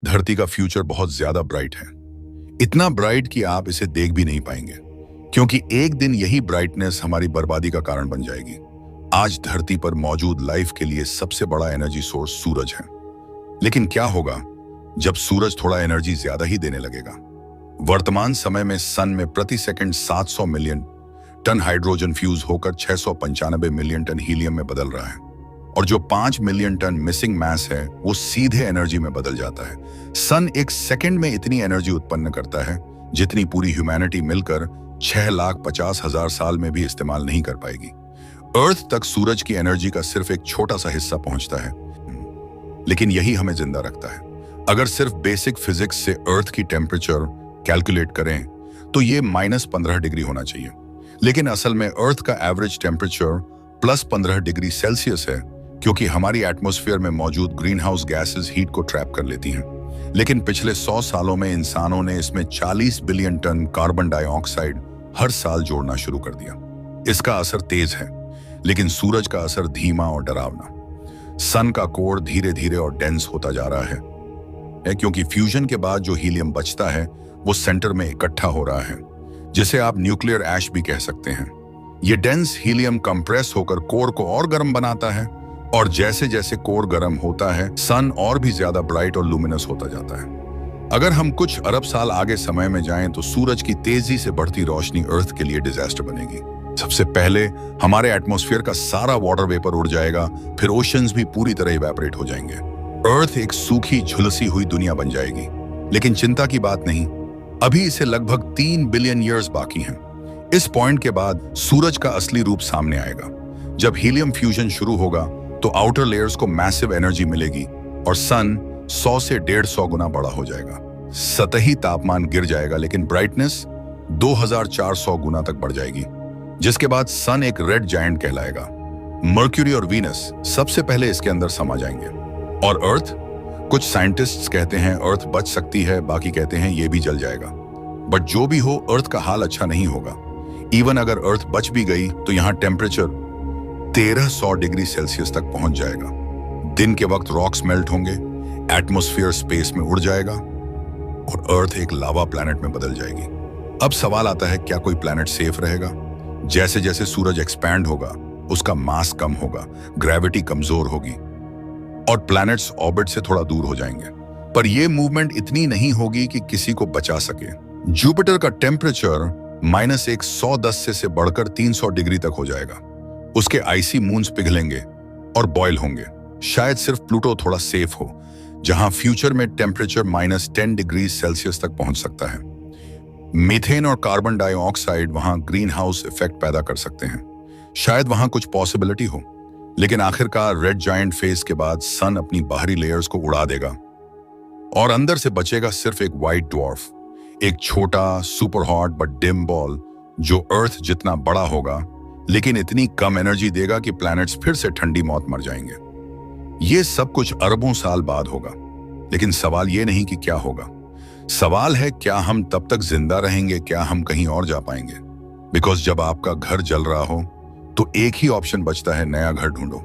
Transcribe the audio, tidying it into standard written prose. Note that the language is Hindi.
धरती का फ्यूचर बहुत ज्यादा ब्राइट है। इतना ब्राइट कि आप इसे देख भी नहीं पाएंगे, क्योंकि एक दिन यही ब्राइटनेस हमारी बर्बादी का कारण बन जाएगी। आज धरती पर मौजूद लाइफ के लिए सबसे बड़ा एनर्जी सोर्स सूरज है। लेकिन क्या होगा जब सूरज थोड़ा एनर्जी ज्यादा ही देने लगेगा? वर्तमान समय में सन में प्रति second 700 million ton hydrogen fuse होकर 695 मिलियन टन हीलियम में बदल रहा है, और जो 5 मिलियन टन मिसिंग मैस है वो सीधे एनर्जी में बदल जाता है। सन एक सेकंड में इतनी एनर्जी उत्पन्न करता है जितनी पूरी ह्यूमैनिटी मिलकर 6,50,000 साल में भी इस्तेमाल नहीं कर पाएगी। अर्थ तक सूरज की एनर्जी का सिर्फ एक छोटा सा हिस्सा पहुंचता है, लेकिन यही हमें जिंदा रखता है। अगर सिर्फ बेसिक फिजिक्स से अर्थ की टेम्परेचर कैलकुलेट करें तो ये -15 डिग्री होना चाहिए, लेकिन असल में अर्थ का एवरेज टेम्परेचर +15 डिग्री सेल्सियस है, क्योंकि हमारी एटमॉस्फेयर में मौजूद ग्रीन हाउस गैसेस हीट को ट्रैप कर लेती हैं। लेकिन पिछले 100 सालों में इंसानों ने इसमें 40 बिलियन टन कार्बन डाइऑक्साइड हर साल जोड़ना शुरू कर दिया। इसका असर तेज है, लेकिन सूरज का असर धीमा और डरावना। सन का कोर धीरे धीरे और डेंस होता जा रहा है, क्योंकि फ्यूजन के बाद जो हीलियम बचता है वो सेंटर में इकट्ठा हो रहा है, जिसे आप न्यूक्लियर ऐश भी कह सकते हैं। ये डेंस हीलियम कंप्रेस होकर कोर को और गर्म बनाता है, और जैसे जैसे कोर गर्म होता है सन और भी ज्यादा ब्राइट और लुमिनस होता जाता है। अगर हम कुछ अरब साल आगे समय में जाएं तो सूरज की तेजी से बढ़ती रोशनी अर्थ के लिए डिजास्टर बनेगी। सबसे पहले हमारे एटमॉस्फेयर का सारा वाटर वेपर उड़ जाएगा, फिर ओशंस भी पूरी तरह इवेपोरेट हो जाएंगे। अर्थ एक सूखी झुलसी हुई दुनिया बन जाएगी। लेकिन चिंता की बात नहीं, अभी इसे लगभग 3 बिलियन ईयर्स बाकी हैं। इस पॉइंट के बाद सूरज का असली रूप सामने आएगा। जब हीलियम फ्यूजन शुरू होगा तो आउटर लेयर्स को मैसिव एनर्जी मिलेगी और सन 100 से 150 गुना बड़ा हो जाएगा। सतही तापमान गिर जाएगा, लेकिन ब्राइटनेस 2400 गुना तक बढ़ जाएगी, जिसके बाद सन एक रेड जायंट कहलाएगा। मर्क्यूरी और वीनस सबसे पहले इसके अंदर समा जाएंगे। और अर्थ, कुछ साइंटिस्ट्स कहते हैं अर्थ बच सकती है, बाकी कहते हैं ये भी जल जाएगा। बट जो भी हो, अर्थ का हाल अच्छा नहीं होगा। इवन अगर अर्थ बच भी गई तो यहाँ टेम्परेचर 1300 डिग्री सेल्सियस तक पहुंच जाएगा। दिन के वक्त रॉक्स मेल्ट होंगे, एटमॉस्फेयर स्पेस में उड़ जाएगा और अर्थ एक लावा प्लैनेट में बदल जाएगी। अब सवाल आता है, क्या कोई प्लैनेट सेफ रहेगा? जैसे जैसे सूरज एक्सपैंड होगा उसका मास कम होगा, ग्रेविटी कमजोर होगी और प्लैनेट्स ऑर्बिट से थोड़ा दूर हो जाएंगे। पर यह मूवमेंट इतनी नहीं होगी कि किसी को बचा सके। जुपिटर का टेम्परेचर -110 से बढ़कर 300 डिग्री तक हो जाएगा। उसके आइसी मून्स पिघलेंगे और बॉयल होंगे। शायद सिर्फ प्लूटो थोड़ा सेफ हो, जहां फ्यूचर में टेम्परेचर -10 डिग्री सेल्सियस तक पहुंच सकता है। मीथेन और कार्बन डाइऑक्साइड वहां ग्रीन हाउस इफेक्ट पैदा कर सकते हैं। शायद वहां कुछ पॉसिबिलिटी हो, लेकिन आखिरकार रेड जायंट फेज के बाद सन अपनी बाहरी लेयर्स को उड़ा देगा और अंदर से बचेगा सिर्फ एक व्हाइट ड्वार्फ, एक छोटा super hot but dim ball जो अर्थ जितना बड़ा होगा, लेकिन इतनी कम एनर्जी देगा कि प्लैनेट्स फिर से ठंडी मौत मर जाएंगे। यह सब कुछ अरबों साल बाद होगा, लेकिन सवाल यह नहीं कि क्या होगा। सवाल है, क्या हम तब तक जिंदा रहेंगे? क्या हम कहीं और जा पाएंगे? बिकॉज जब आपका घर जल रहा हो तो एक ही ऑप्शन बचता है, नया घर ढूंढो।